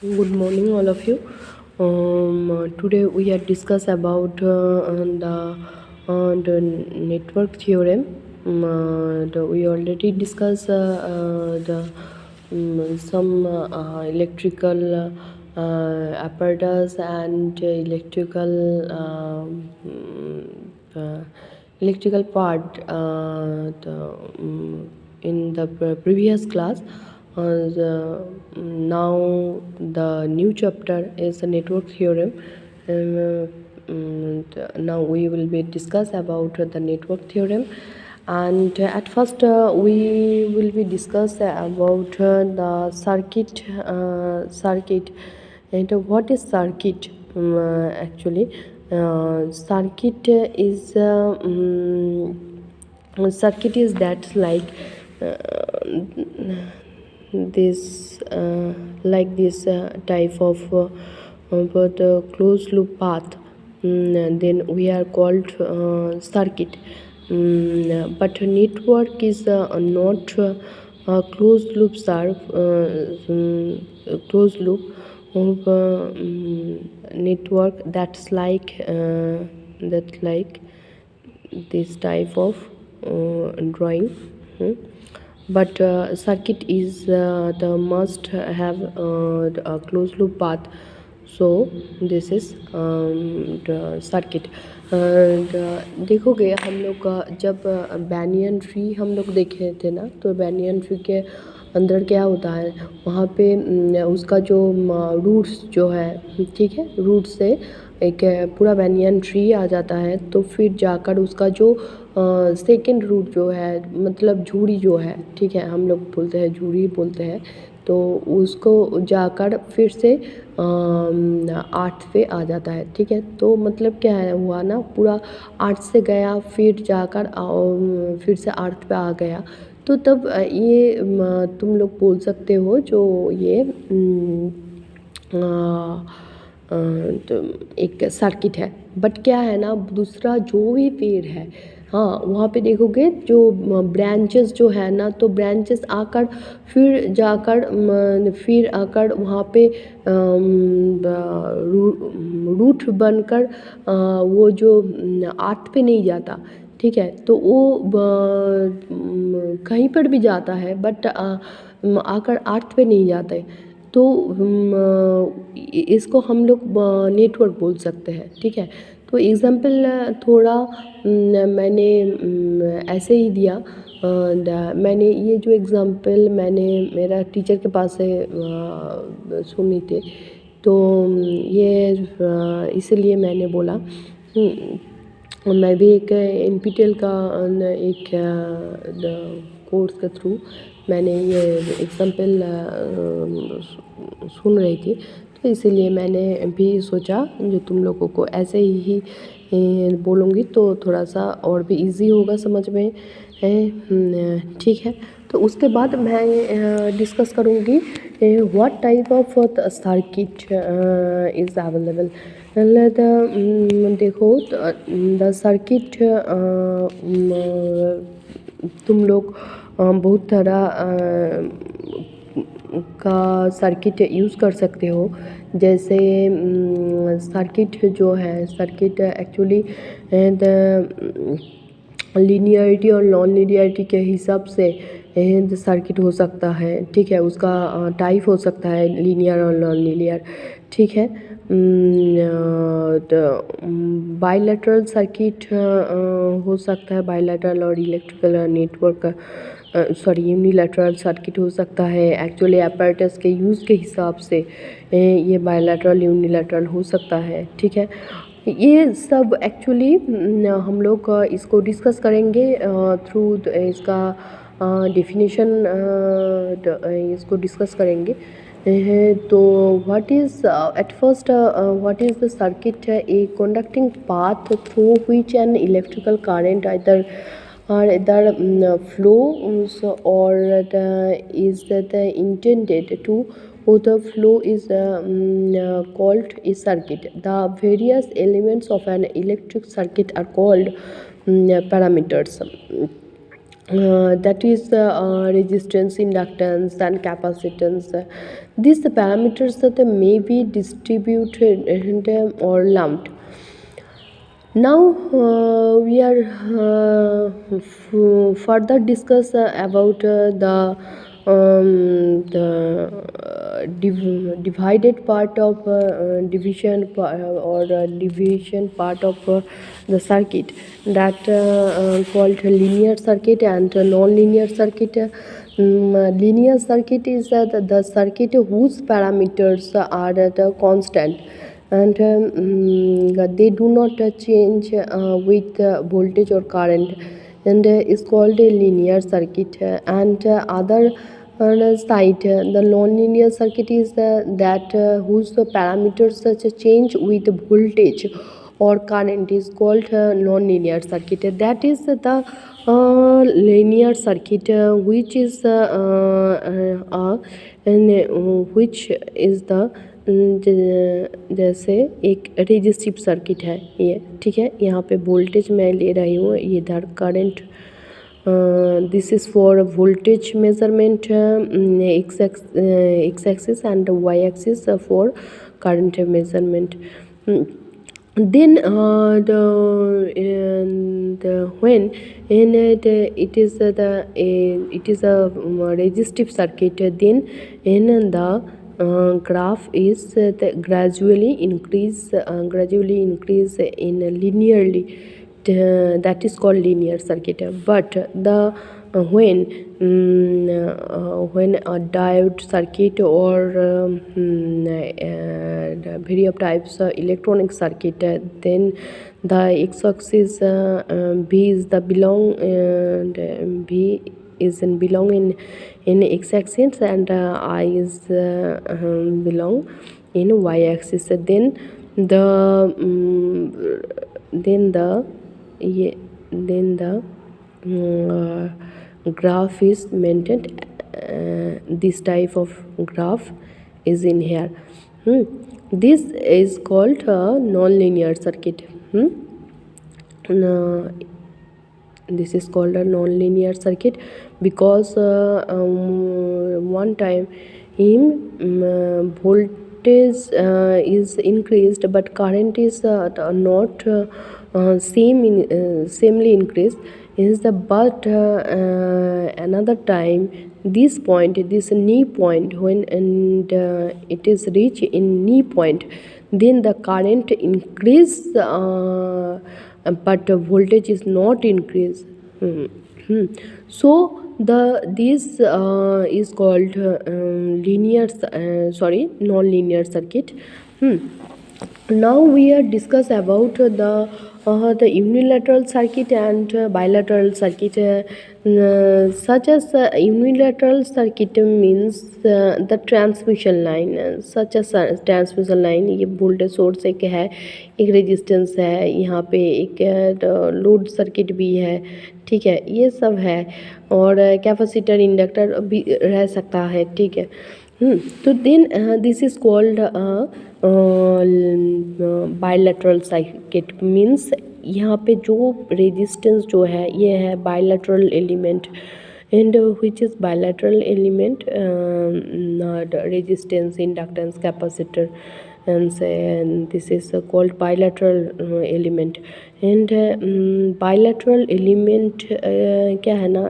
Good morning, all of you. Today we are discuss about the network theorem. We already discussed the some electrical apparatus and electrical part in the previous class. Now the new chapter is the network theorem. Now we will be discuss about the network theorem, and at first we will be discuss about the circuit. And what is circuit? Actually, circuit is circuit is that uh, this type of the closed loop path. And then we are called circuit. But network is not closed loop closed loop of network that's like this type of drawing. But circuit is the must have a closed loop path. So this is the circuit. देखोगे हम लोग का जब banyan tree हम लोग देखे थे ना, तो बैनियन ट्री के अंदर क्या होता है, वहाँ पे उसका जो रूट्स जो है, ठीक है, रूट से एक पूरा बैनियन ट्री आ जाता है। तो फिर जाकर उसका जो सेकेंड रूट जो है, मतलब झूड़ी जो है, ठीक है, हम लोग बोलते हैं झूड़ी बोलते हैं, तो उसको जाकर फिर से आर्थ पे आ जाता है। ठीक है, तो मतलब क्या है हुआ ना, पूरा आर्थ से गया फिर जाकर फिर से आर्थ पे आ गया। तो तब ये तुम लोग बोल सकते हो जो ये तो एक सर्किट है। बट क्या है ना, दूसरा जो भी पेड़ है, हाँ, वहाँ पे देखोगे जो ब्रांचेस जो है ना, तो ब्रांचेस आकर फिर आकर वहाँ पे रूट बनकर वो जो आर्थ पे नहीं जाता। ठीक है, तो वो कहीं पर भी जाता है, बट आकर आर्थ पे नहीं जाता है। तो इसको हम लोग नेटवर्क बोल सकते हैं। ठीक है, तो एग्ज़ाम्पल थोड़ा मैंने ऐसे ही दिया। मैंने ये जो एग्ज़ाम्पल मैंने मेरा टीचर के पास से सुनी थी, तो ये इसलिए मैंने बोला। मैं भी एक NPTEL का एक कोर्स के थ्रू मैंने ये एग्ज़ाम्पल सुन रही थी, तो इसीलिए मैंने भी सोचा जो तुम लोगों को ऐसे ही बोलूँगी तो थोड़ा सा और भी इजी होगा समझ में। ठीक है, तो उसके बाद मैं डिस्कस करूँगी what type of circuit is available. देखो, द सर्किट तुम लोग बहुत तरह का सर्किट यूज़ कर सकते हो। जैसे सर्किट जो है, सर्किट एक्चुअली द लीनियरिटी और नॉन लीनियरिटी के हिसाब से सर्किट हो सकता है। ठीक है, उसका टाइप हो सकता है लीनियर और नॉन लीनियर। ठीक है, बाइलेटरल सर्किट हो सकता है, बाइलेटरल और इलेक्ट्रिकल नेटवर्क यूनिलैटरल सर्किट हो सकता है। एक्चुअली apparatus के यूज़ के हिसाब से ये बाइलेटरल यूनिलैटरल हो सकता है। ठीक है, ये सब एक्चुअली हम लोग इसको डिस्कस करेंगे थ्रू इसका डेफिनेशन, इसको डिस्कस करेंगे। तो what is at first what is the circuit? A conducting path through which an electrical current either flows or is that intended to, or the flow is called a circuit. The various elements of an electric circuit are called parameters. That is resistance, inductance and capacitance. These parameters that may be distributed or lumped. Now we are further discuss about the divided part of division part of the circuit, that called linear circuit and non-linear circuit. Linear circuit is the circuit whose parameters are the constant, and they do not change with voltage or current, and is called a linear circuit. And other side, the non-linear circuit is that whose parameters such a change with voltage or current is called non-linear circuit. That is the linear circuit, which is which is the जैसे एक resistive circuit है ये, ठीक है। यहाँ पे voltage मैं ले रही हूँ, ये इधर current, this is for voltage measurement, x axis and y axis for current measurement. Then when it is a resistive circuit, then in the graph is gradually increase in linearly, that is called linear circuit. But the when a diode circuit or various of types electronic circuit, then the x-axis b is the belong, and b is in belong in x-axis, and I is belong in y-axis. Then the graph is maintained. This type of graph is in here. This is called a non-linear circuit. This is called a non-linear circuit because one time voltage is increased but current is not samely increased is the, but another time this knee point, when and it is reached in knee point, then the current increase, but voltage is not increased. So this is called non-linear circuit. Now we are discuss about the unilateral circuit and bilateral circuit. Such as unilateral circuit means the transmission line, such as transmission line, ये voltage source एक है, एक resistance है, यहाँ पे एक load circuit भी है, ठीक है, ये सब है, और कैपेसिटर इंडक्टर भी रह सकता है, ठीक है। तो then this is called bilateral circuit, means यहाँ पे जो रेजिस्टेंस जो है ये है bilateral element, and which is bilateral element, resistance, inductance, capacitor, and this is called bilateral element. And bilateral element क्या है ना,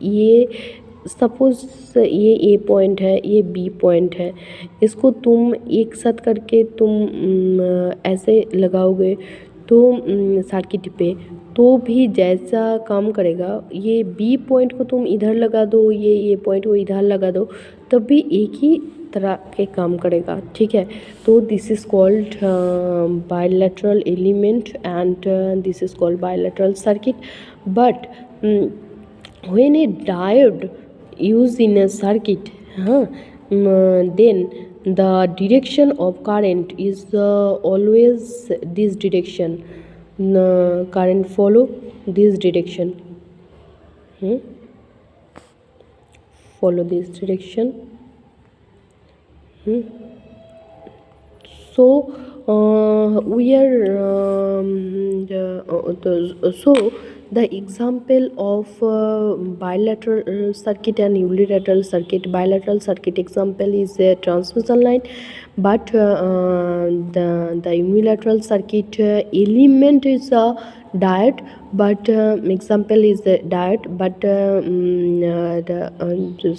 ये सपोज ये ए पॉइंट है, ये बी पॉइंट है, इसको तुम एक साथ करके तुम ऐसे लगाओगे तो सर्किट पे, तो भी जैसा काम करेगा, ये बी पॉइंट को तुम इधर लगा दो, ये पॉइंट को इधर लगा दो, तब भी एक ही तरह के काम करेगा, ठीक है। तो this is called bilateral element and this is called bilateral circuit. But when a diode used in a circuit, then the direction of current is always this direction. Current follow this direction, follow this direction. So we are so the example of bilateral circuit and unilateral circuit. Bilateral circuit example is a transmission line, but the unilateral circuit element is a diode, but example is the diode, but the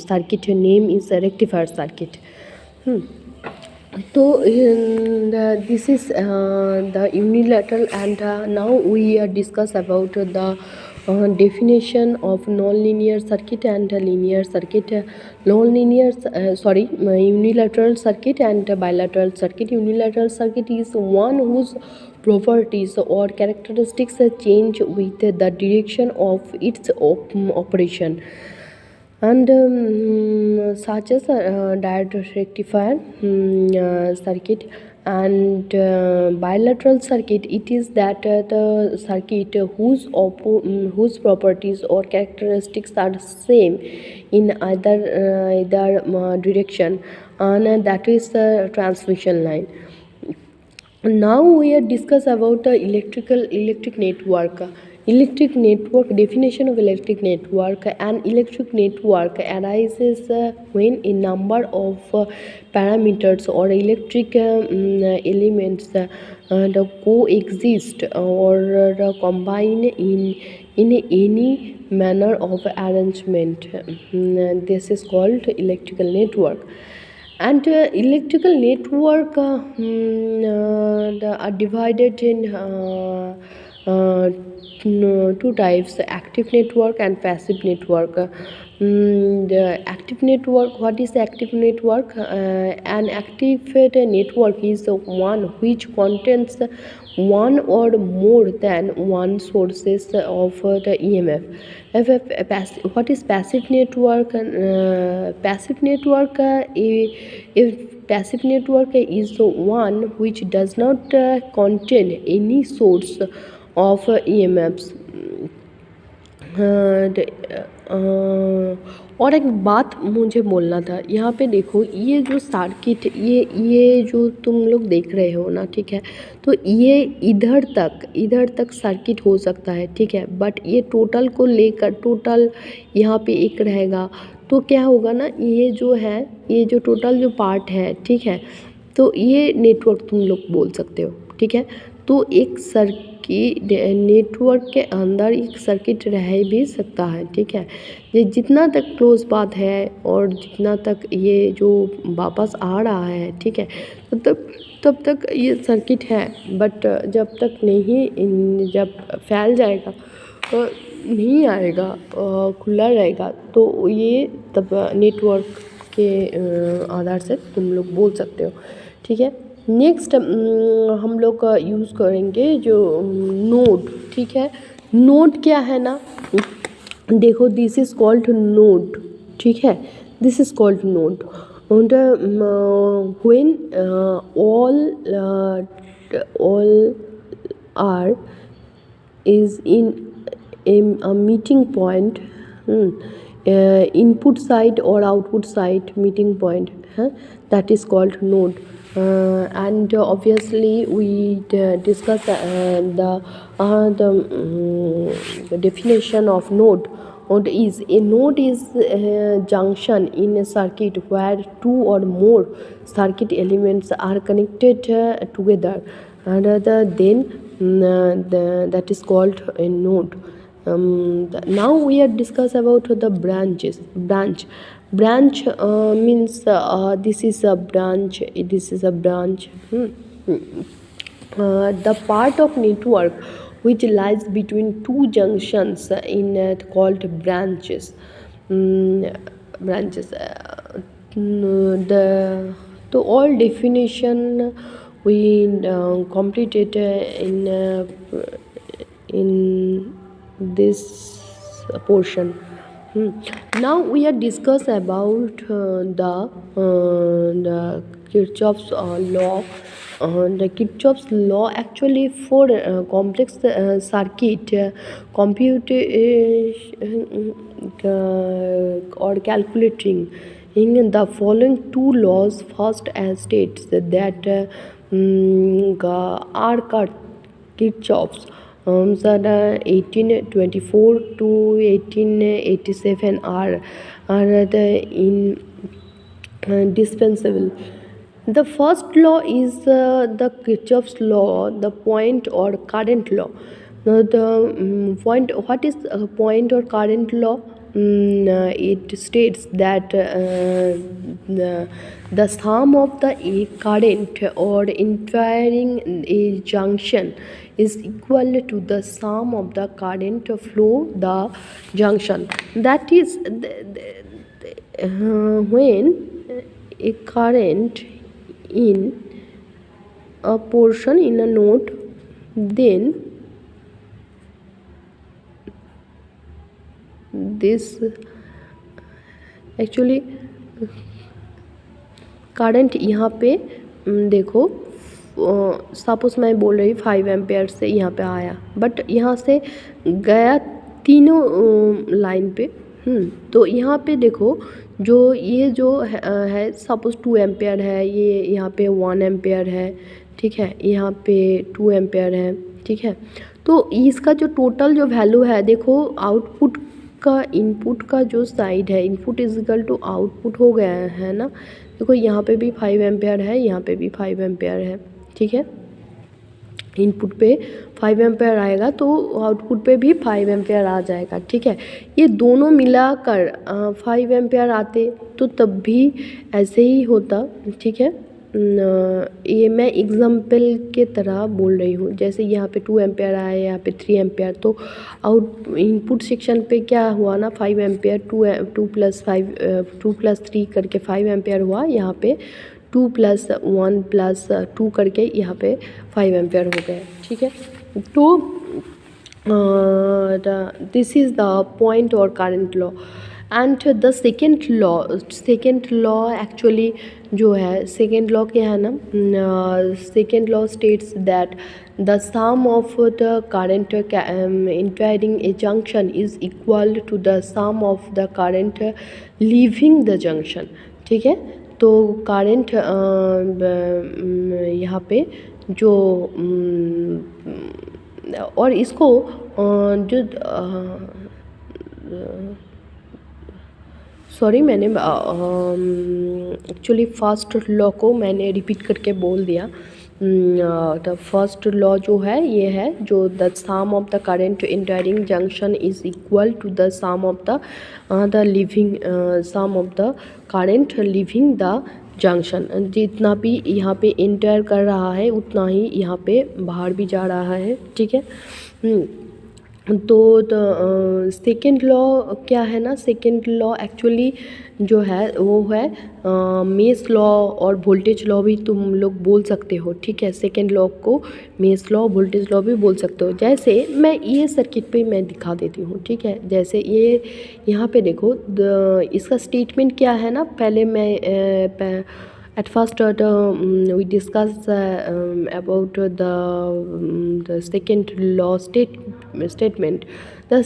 circuit name is a rectifier circuit. So this is the unilateral, and now we discuss about the definition of nonlinear circuit and linear circuit. Unilateral circuit and bilateral circuit. Unilateral circuit is one whose properties or characteristics change with the direction of its operation, and such as diode rectifier circuit. And bilateral circuit, it is that the circuit whose properties or characteristics are same in either direction, and that is the transmission line. Now we are discuss about the electric network. Electric network definition of electric network. An electric network arises when a number of parameters or electric elements coexist or combine in any manner of arrangement. This is called electrical network. And electrical network are divided in two types: active network and passive network. The active network, what is the active network? An active network is the one which contains one or more than one sources of the EMF. What is passive network? Passive network, if passive network is the one which does not contain any source of EMFs. और एक बात मुझे बोलना था यहाँ पे, देखो ये जो सर्किट, ये जो तुम लोग देख रहे हो ना, ठीक है, तो ये इधर तक सर्किट हो सकता है, ठीक है, बट ये टोटल को लेकर, टोटल यहाँ पे एक रहेगा, तो क्या होगा ना, ये जो है, ये जो टोटल जो पार्ट है, ठीक है, तो ये नेटवर्क तुम लोग बोल सकते हो, ठीक है। तो एक सर्किट नेटवर्क के अंदर एक सर्किट रह भी सकता है, ठीक है। ये जितना तक क्लोज पाथ है और जितना तक ये जो वापस आ रहा है, ठीक है, तो तब तक ये सर्किट है, बट जब तक नहीं, जब फैल जाएगा तो नहीं आएगा, खुला रहेगा, तो ये तब नेटवर्क के आधार से तुम लोग बोल सकते हो, ठीक है। नेक्स्ट हम लोग यूज़ करेंगे जो नोड, ठीक है। नोड क्या है ना, देखो, दिस इज़ कॉल्ड नोड, ठीक है, this is called node. and when all are is in a meeting point, input side or output side meeting point, that is called node. And obviously we discuss the definition of node. A node is a junction in a circuit where two or more circuit elements are connected together, and then that is called a node. Now we are discuss about the branches. Branch means this is a branch, this is a branch. The part of network which lies between two junctions in called branches. Branches. The all definition we completed in this portion. Now we are discuss about the Kirchhoff's law. The Kirchhoff's law actually for complex circuit computation or calculating in the following two laws. First states that are Kirchhoff's sir 1824 to 1887 are indispensable. The first law is the Kirchhoff's law, the point or current law. Now the point, what is point or current law? It states that the sum of the a current or entering a junction is equal to the sum of the current flow the junction. That is when a current in a portion in a node, then this actually current यहाँ पे देखो, suppose मैं बोल रही 5 ampere से यहाँ पे आया, बट यहाँ से गया तीनों लाइन पे। तो यहाँ पे देखो जो ये जो है सपोज 2 एम्पेयर है, ये यहाँ पे 1 एम्पेयर है, ठीक है, यहाँ पे 2 एम्पेयर है, ठीक है। तो इसका जो टोटल जो वैल्यू है देखो, आउटपुट का इनपुट का जो साइड है, input is equal to output हो गया है ना। देखो यहाँ पे भी 5 एम्पेयर है, यहाँ पे भी 5 एम्पेयर है, ठीक है। इनपुट पे 5 एम्पेयर आएगा तो आउटपुट पे भी 5 एम्पेयर आ जाएगा, ठीक है। ये दोनों मिलाकर 5 एम्पेयर आते तो तब भी ऐसे ही होता, ठीक है। ये मैं एग्जाम्पल के तरह बोल रही हूँ। जैसे यहाँ पे 2 एम्पेयर आया, यहाँ पे 3 एम्पेयर, तो आउट इनपुट सेक्शन पे क्या हुआ ना, 5 एम्पेयर 2 प्लस 3 करके 5 एम्पेयर हुआ, यहाँ पे 2 + 1 + 2 करके यहाँ पे 5 एम्पेयर हो गए, ठीक है। तो दिस इज़ द पॉइंट और current law. And the second law actually जो है, सेकेंड लॉ क्या है ना, second law states that the sum of the current entering a junction is equal to the sum of the current leaving the junction, ठीक है। तो current यहाँ पे जो और इसको जो सॉरी मैंने एक्चुअली फर्स्ट लॉ को मैंने रिपीट करके बोल दिया। द फर्स्ट लॉ जो है ये है, जो the sum of the current entering junction is equal to the sum of the leaving sum of the current leaving the junction. जितना भी यहाँ पे एंटर कर रहा है उतना ही यहाँ पे बाहर भी जा रहा है, ठीक है। तो सेकेंड लॉ क्या है ना, सेकेंड लॉ एक्चुअली जो है वो है मेस लॉ और वोल्टेज लॉ भी तुम लोग बोल सकते हो, ठीक है। सेकेंड लॉ को मेस लॉ वोल्टेज लॉ भी बोल सकते हो। जैसे मैं ये सर्किट पे मैं दिखा देती हूँ, ठीक है। जैसे ये यहाँ पे देखो, इसका स्टेटमेंट क्या है ना, पहले मैं at first we discuss about the second law statement. The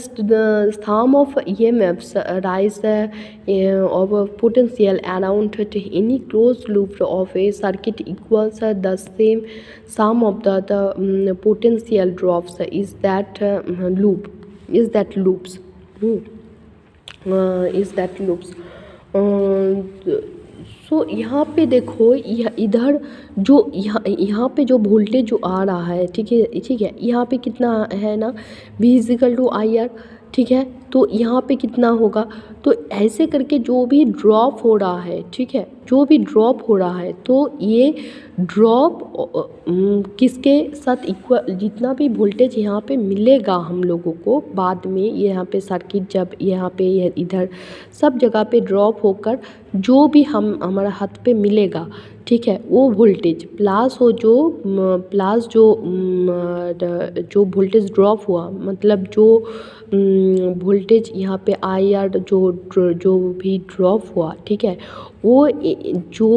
sum of EMFs rise of a potential around any closed loop of a circuit equals the same sum of the potential drops is that loops. सो यहाँ पे देखो, इधर जो यहाँ पे जो voltage जो आ रहा है, ठीक है, यहाँ पे कितना है ना, V = IR, ठीक है। तो यहाँ पे कितना होगा, तो ऐसे करके जो भी ड्रॉप हो रहा है, ठीक है, जो भी ड्रॉप हो रहा है, तो ये ड्रॉप किसके साथ इक्वल, जितना भी वोल्टेज यहाँ पे मिलेगा हम लोगों को बाद में, ये यहाँ पे सर्किट जब यहाँ पे इधर सब जगह पे ड्रॉप होकर जो भी हमारा हाथ पे मिलेगा, ठीक है, वो वोल्टेज प्लस हो जो वोल्टेज ड्रॉप हुआ, मतलब जो वोल्टेज यहाँ पे IR जो भी ड्रॉप हुआ, ठीक है, वो जो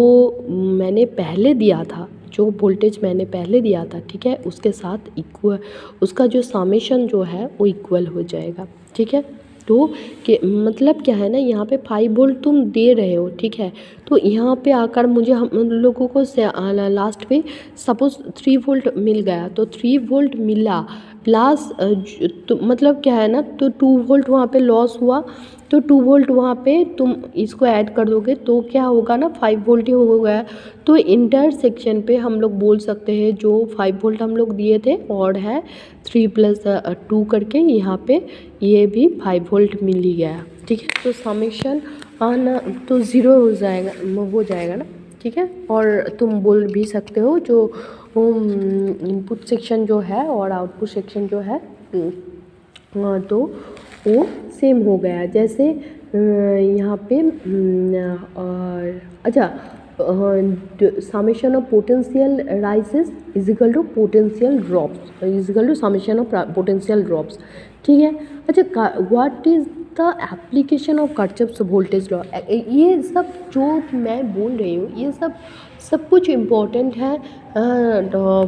मैंने पहले दिया था, जो वोल्टेज मैंने पहले दिया था, ठीक है, उसके साथ इक्वल, उसका जो समेशन जो है वो इक्वल हो जाएगा, ठीक है। तो मतलब क्या है ना, यहाँ पे 5 वोल्ट तुम दे रहे हो, ठीक है, तो यहाँ पे आकर मुझे हम लोगों को लास्ट पे सपोज 3 वोल्ट मिल गया, तो 3 वोल्ट मिला, प्लस तो मतलब क्या है ना, तो 2 वोल्ट वहाँ पे लॉस हुआ, तो 2 वोल्ट वहाँ पे तुम इसको ऐड कर दोगे तो क्या होगा ना, 5 वोल्ट ही हो गया। तो इंटरसेक्शन पे हम लोग बोल सकते हैं जो 5 वोल्ट हम लोग दिए थे और है 3 + 2 करके यहाँ पे ये भी 5 वोल्ट मिल ही गया, ठीक है। तो समेशन आना तो ज़ीरो हो जाएगा ना, ठीक है। और तुम बोल भी सकते हो जो इनपुट सेक्शन जो है और आउटपुट सेक्शन जो है तो वो सेम हो गया। जैसे यहाँ पे और अच्छा, summation of potential rises is equal to potential drops is equal to summation of potential drops, ठीक है। अच्छा, what is the application of Kirchhoff's voltage law. ये सब जो मैं बोल रही हूँ ये सब कुछ इम्पोर्टेंट है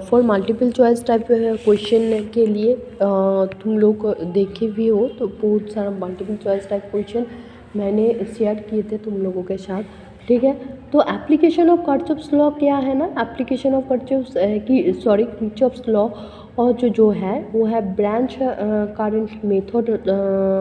for multiple choice type question के लिए। तुम लोग देखे भी हो तो बहुत सारा मल्टीपल चॉइस टाइप क्वेश्चन मैंने शेयर किए थे तुम लोगों के साथ, ठीक है। तो एप्लीकेशन ऑफ किरचॉफ्स लॉ क्या है ना, एप्लीकेशन ऑफ किरचॉफ्स लॉ और जो है वो है ब्रांच करंट मेथड।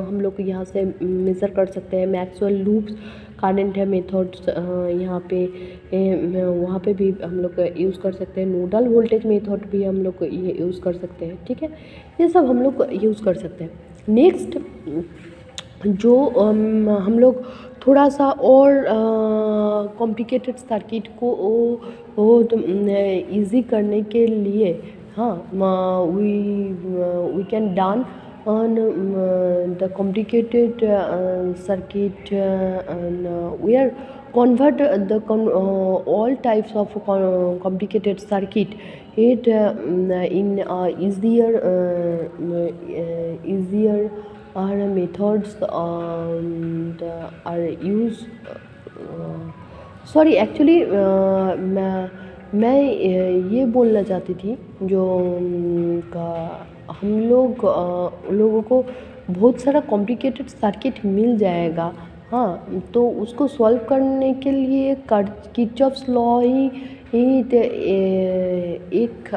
हम लोग यहाँ से मेज़र कर सकते हैं मैक्सवेल लूप्स करंट है मेथड्स यहाँ पे वहाँ पे भी हम लोग यूज़ कर सकते हैं। नोडल वोल्टेज मेथड भी हम लोग ये यूज़ कर सकते हैं, ठीक है। ये सब हम लोग यूज़ कर सकते हैं। नेक्स्ट जो हम लोग थोड़ा सा और कॉम्प्लिकेटेड सर्किट को ईज़ी करने के लिए, हाँ, we can done on the complicated circuit and we are convert the all types of complicated circuit it in easier methods are used sorry actually मैं ये बोलना चाहती थी जो का हम लोगों को बहुत सारा कॉम्प्लिकेटेड सर्किट मिल जाएगा, हाँ। तो उसको सॉल्व करने के लिए किरचॉफ्स लॉ ही एक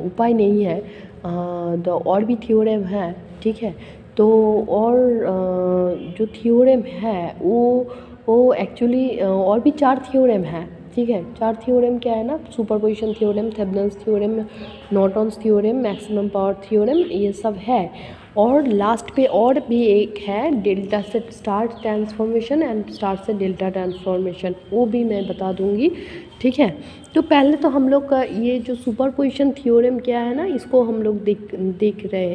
उपाय नहीं है, और भी थ्योरम है, ठीक है। तो और जो थ्योरम है वो एक्चुअली और भी 4 थ्योरम है, ठीक है। 4 थ्योरम क्या है ना, superposition theorem, Thevenin's theorem, Norton's theorem, maximum power theorem, ये सब है। और लास्ट पे और भी एक है डेल्टा से स्टार ट्रांसफॉर्मेशन एंड स्टार से डेल्टा ट्रांसफॉर्मेशन, वो भी मैं बता दूंगी, ठीक है। तो पहले तो हम लोग का ये जो सुपरपोजिशन थ्योरम क्या है ना, इसको हम लोग देख रहे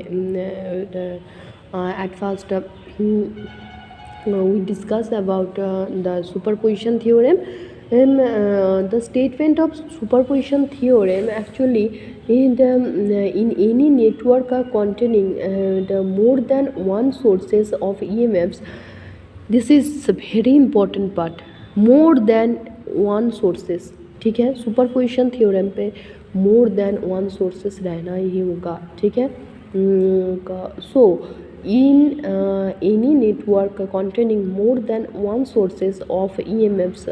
at first we discuss about the superposition theorem and the statement of superposition theorem actually in any network containing the more than one sources of EMFs. This is a very important part, more than one sources, ठीक है। Superposition theorem पे more than one sources रहना ही होगा, ठीक है। सो in any network containing more than one sources of EMFs,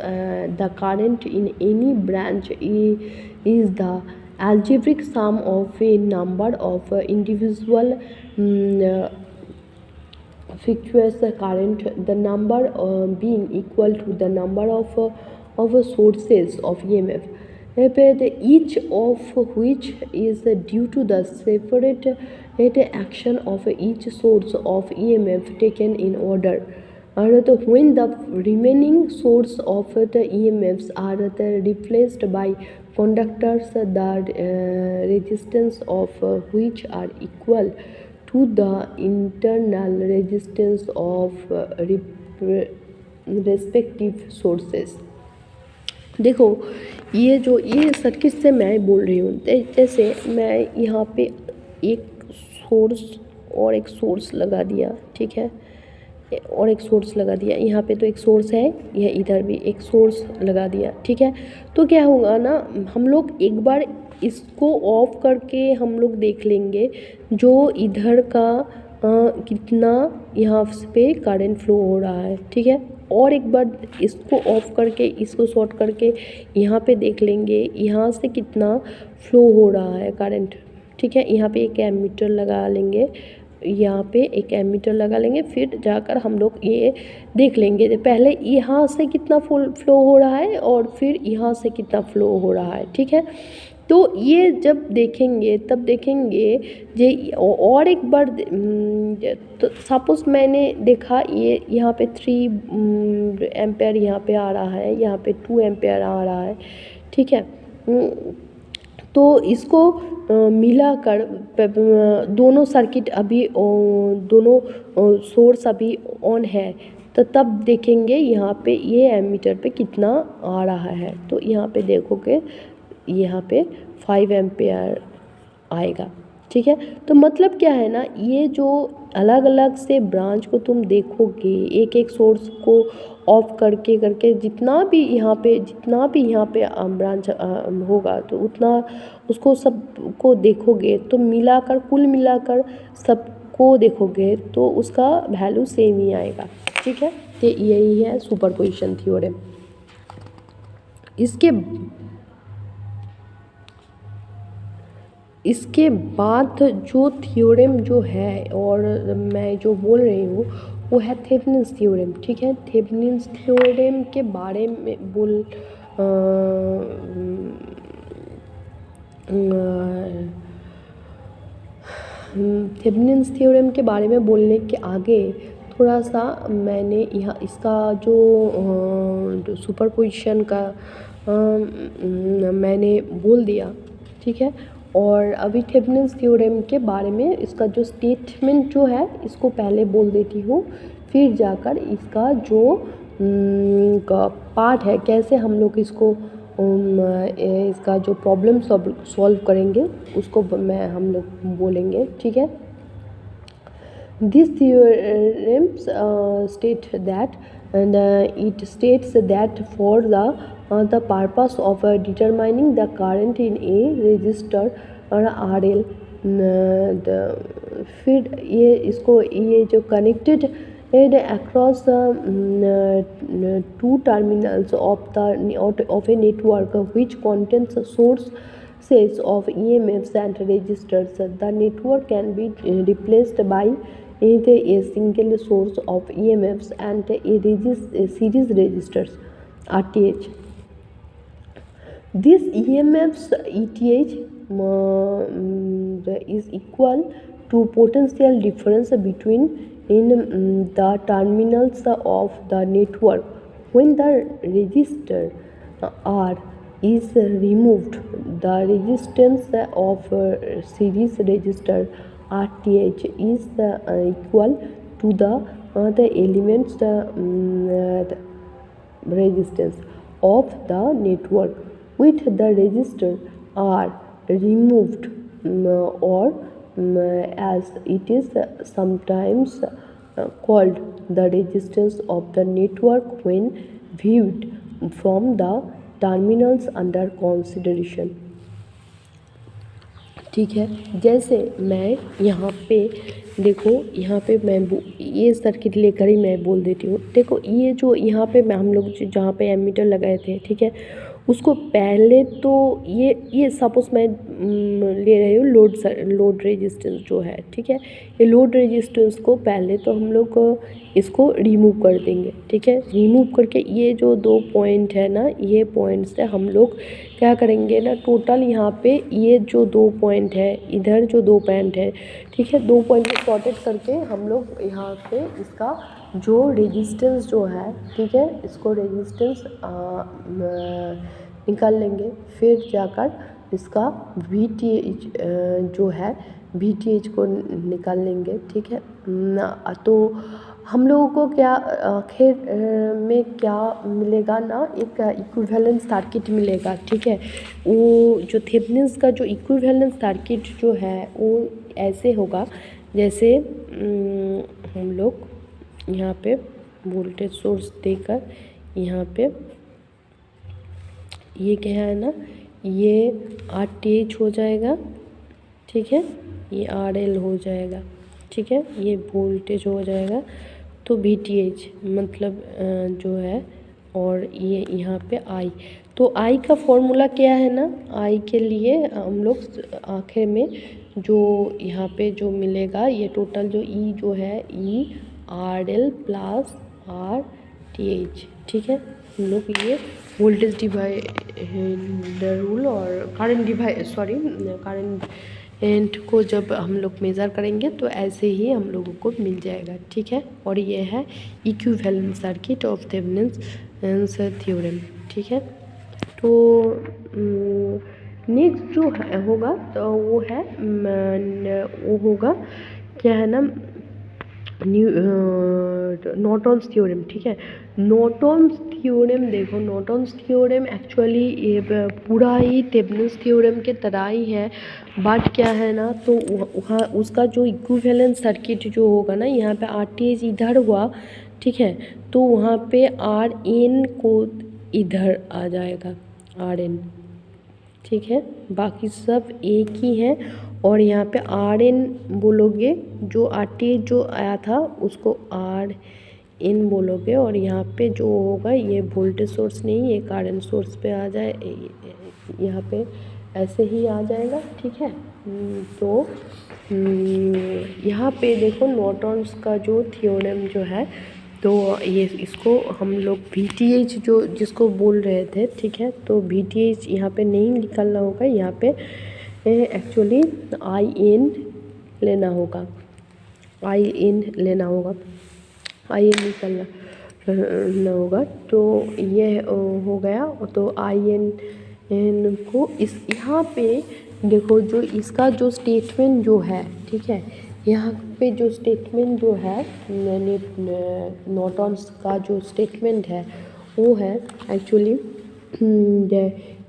the current in any branch is the algebraic sum of a number of individual fluctuous current, the number being equal to the number of sources of EMF, each of which is due to the separate action of each source of EMF taken in order. When the remaining source of the EMFs are replaced by conductors, the resistance of which are equal to the internal resistance of respective sources. देखो ये circuit से मैं बोल रही हूँ, जैसे मैं यहाँ पे एक सोर्स और एक सोर्स लगा दिया, ठीक है, और एक सोर्स लगा दिया। यहाँ पे तो एक सोर्स है, यह इधर भी एक सोर्स लगा दिया, ठीक है। तो क्या होगा ना, हम लोग एक बार इसको ऑफ करके हम लोग देख लेंगे जो इधर का कितना यहाँ पे करंट फ्लो हो रहा है, ठीक है। और एक बार इसको ऑफ करके इसको शॉर्ट करके यहाँ पे देख लेंगे यहाँ से कितना फ्लो हो रहा है करंट, ठीक है। यहाँ पे एक एमीटर लगा लेंगे, यहाँ पे एक एमीटर लगा लेंगे, फिर जाकर हम लोग ये देख लेंगे पहले यहाँ से कितना फ्लो हो रहा है और फिर यहाँ से कितना फ्लो हो रहा है, ठीक है। तो ये जब देखेंगे तब देखेंगे जे और एक बार तो सपोज मैंने देखा ये यहाँ पे 3 एम्पेयर यहाँ पे आ रहा है, यहाँ पे 2 एम्पेयर आ रहा है, ठीक है। तो इसको मिलाकर दोनों सर्किट अभी दोनों सोर्स अभी ऑन है, तो तब देखेंगे यहाँ पे ये एमीटर पे कितना आ रहा है। तो यहाँ पे देखोगे यहाँ पे 5 एम्पेयर आएगा, ठीक है। तो मतलब क्या है ना, ये जो अलग अलग से ब्रांच को तुम देखोगे, एक एक सोर्स को ऑफ करके करके जितना भी यहाँ पे ब्रांच होगा तो उतना उसको सबको देखोगे, तो मिलाकर कुल मिलाकर सबको देखोगे तो उसका वैल्यू सेम ही आएगा, ठीक है। तो यही है सुपरपोजिशन थ्योरम। इसके बाद जो थ्योरम जो है और मैं जो बोल रही हूँ वो है थेवेनिन्स थ्योरम, ठीक है। थेवेनिन्स थ्योरम के बारे में थेवेनिन्स थ्योरम के बारे में बोलने के आगे थोड़ा सा मैंने यहाँ इसका जो सुपरपोजिशन का मैंने बोल दिया, ठीक है। और अभी थेवेनिन्स थ्योरम के बारे में इसका जो स्टेटमेंट जो है इसको पहले बोल देती हूँ, फिर जाकर इसका जो पार्ट है कैसे हम लोग इसको इसका जो प्रॉब्लम सॉल्व करेंगे उसको हम लोग बोलेंगे, ठीक है। These theorems state that it states that for the purpose of determining the current in a resistor or RL, फिर ये जो connected across two terminals of a network which contains sources of EMFs and resistors. The network can be replaced by a single source of EMFs and a series resistors RTH. This EMFs ETH is equal to potential difference between the terminals of the network. When the resistor R is removed, the resistance of series resistor RTH is equal to the elements the resistance of the network. With the resistor R removed, or as it is sometimes called the resistance of the network when viewed from the terminals under consideration, ठीक है। जैसे मैं यहाँ पे देखो, यहाँ पे मैं ये सर्किट लेकर ही मैं बोल देती हूँ। देखो ये जो यहाँ पे हम लोग जहाँ पे एमीटर लगाए थे, ठीक है, उसको पहले तो ये सपोज मैं ले रही हूँ लोड रेजिस्टेंस जो है, ठीक है। ये लोड रेजिस्टेंस को पहले तो हम लोग इसको रिमूव कर देंगे, ठीक है। रिमूव करके ये जो 2 पॉइंट है ना, ये पॉइंट से हम लोग क्या करेंगे ना, टोटल यहाँ पे ये जो 2 पॉइंट है, इधर जो 2 पॉइंट है, ठीक है, 2 पॉइंट को सॉर्टेड करके हम लोग यहाँ पे इसका जो रेजिस्टेंस जो है, ठीक है, इसको रेजिस्टेंस निकाल लेंगे। फिर जाकर इसका VTH जो है VTH को निकाल लेंगे, ठीक है। तो हम लोगों को क्या आखिर में क्या मिलेगा ना, एक इक्विवेलेंट सर्किट मिलेगा, ठीक है। वो जो थेवेनिन्स का जो इक्विवेलेंट सर्किट जो है वो ऐसे होगा, जैसे हम लोग यहाँ पे वोल्टेज सोर्स देकर यहाँ पे ये क्या है ना, ये RTH हो जाएगा, ठीक है, ये RL हो जाएगा, ठीक है, ये वोल्टेज हो जाएगा। तो VTH मतलब जो है, और ये यहाँ पे I। तो आई का फॉर्मूला क्या है ना, आई के लिए हम लोग आखिर में जो यहाँ पे जो मिलेगा ये टोटल जो ई जो है E R L plus R T H, ठीक है। हम लोग ये वोल्टेज डिवाइडर रूल और करंट को जब हम लोग मेज़र करेंगे तो ऐसे ही हम लोगों को मिल जाएगा, ठीक है। और ये है equivalent circuit of Thevenin's theorem, ठीक है। तो नेक्स्ट जो होगा तो वो है वो होगा क्या है ना, नॉर्टन्स थ्योरम, ठीक है। नॉर्टन्स थ्योरम देखो, नॉर्टन्स थ्योरम एक्चुअली ये पूरा ही थेवेनिन्स थ्योरम के तरह ही है, बट क्या है ना, तो वहाँ उसका जो इक्विवेलेंट सर्किट जो होगा ना, यहाँ पे आर टी एच इधर हुआ, ठीक है, तो वहाँ पे आर एन को इधर आ जाएगा, आर एन, ठीक है। बाकी सब एक ही है। और यहाँ पे आर एन बोलोगे, जो आर टी एच जो आया था उसको आर एन बोलोगे, और यहाँ पे जो होगा ये वोल्टेज सोर्स नहीं, ये करंट सोर्स पे आ जाए, यहाँ पे ऐसे ही आ जाएगा, ठीक है। तो यहाँ पे देखो नॉर्टन्स का जो थ्योरम जो है, तो ये इसको हम लोग VTH जो जिसको बोल रहे थे, ठीक है, तो VTH यहाँ पे नहीं निकालना होगा, यहाँ पे एक्चुअली IN लेना होगा, IN लेना होगा, IN निकालना होगा। तो ये हो गया। तो IN को इस यहाँ पे देखो, जो इसका जो स्टेटमेंट जो है, ठीक है, यहाँ पे जो स्टेटमेंट जो है नॉर्टन्स का जो स्टेटमेंट है वो है actually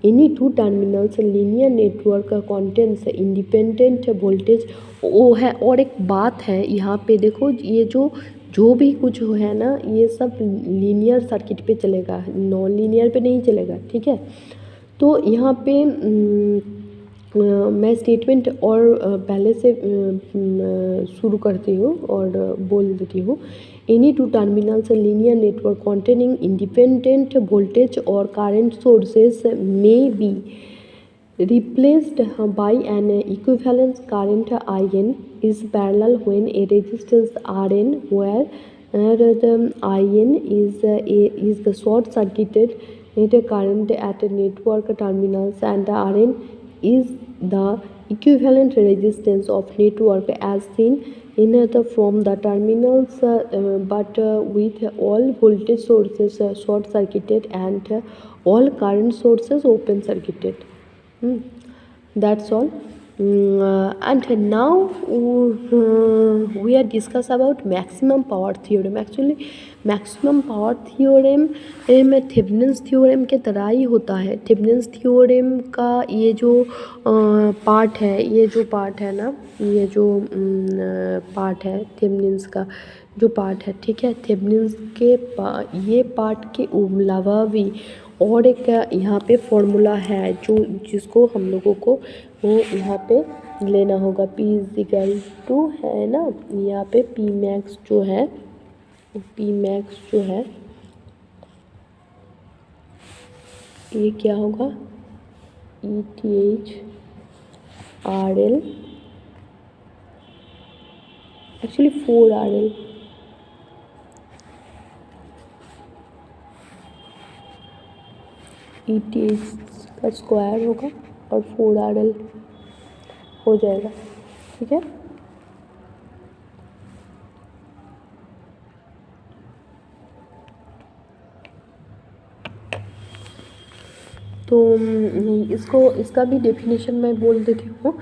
any two terminals linear network contains independent voltage, वो है। और एक बात है यहाँ पे देखो, ये जो भी कुछ है ना, ये सब लीनियर सर्किट पे चलेगा, नॉन लीनियर पे नहीं चलेगा, ठीक है। तो यहाँ पे मैं स्टेटमेंट और पहले से शुरू करती हूँ और बोल देती हूँ। Any two terminals linear network containing independent voltage और current sources may be replaced by an equivalent current IN is parallel when a resistance RN where the IN is the short circuited current at a network terminals and the RN is the equivalent resistance of network as seen in from the terminals, but with all voltage sources short circuited and all current sources open circuited. That's all. And now we are discuss about maximum power theorem. Actually maximum power theorem में Thevenin's theorem के तरह ही होता है। Thevenin's theorem का ये जो part है, ये जो पार्ट है ना, ये जो पार्ट है थेवेनिन्स का जो पार्ट है, ठीक है, थेवेनिन्स के ये पार्ट के अलावा भी और एक यहाँ पे फॉर्मूला है जो जिसको हम लोगों को वो यहाँ पे लेना होगा, P = है ना, यहाँ पे P max जो है, P max जो है ये क्या होगा, ETH RL actually 4 RL, ETH का स्क्वायर होगा और 4 RL हो जाएगा, ठीक है। तो इसका भी डेफिनेशन मैं बोल देती हूँ।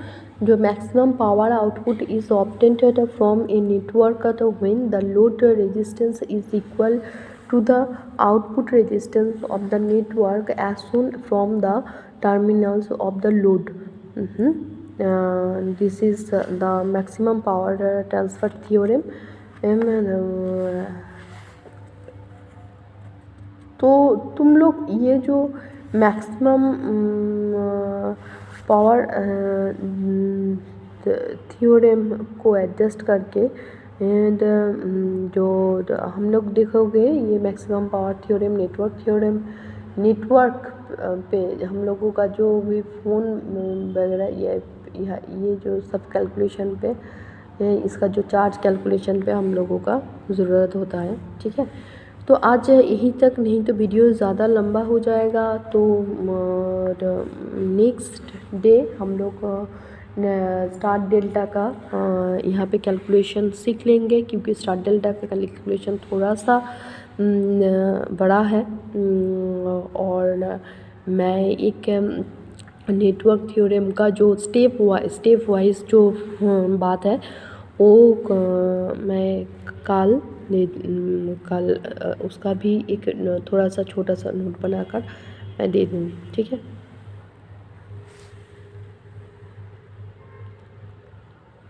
जो maximum power output is obtained from a network when the load resistance is equal to the output resistance of the network as shown from the terminals of the load. This is the maximum power transfer theorem. तो तुम लोग ये जो maximum power theorem को adjust करके and जो हम लोग देखोगे, ये मैक्सिमम पावर थ्योरम नेटवर्क पे हम लोगों का जो भी फ़ोन वगैरह ये जो सब कैलकुलेशन पे इसका जो चार्ज कैलकुलेशन पे हम लोगों का ज़रूरत होता है, ठीक है। तो आज यहीं तक, नहीं तो वीडियो ज़्यादा लंबा हो जाएगा। तो नेक्स्ट डे हम लोग स्टार डेल्टा का यहाँ पे कैलकुलेशन सीख लेंगे, क्योंकि स्टार डेल्टा का कैलकुलेशन थोड़ा सा बड़ा है। और मैं एक नेटवर्क थ्योरम का जो स्टेप वाइज जो बात है वो मैं कल उसका भी एक थोड़ा सा छोटा सा नोट बनाकर मैं दे दूँगी, ठीक है।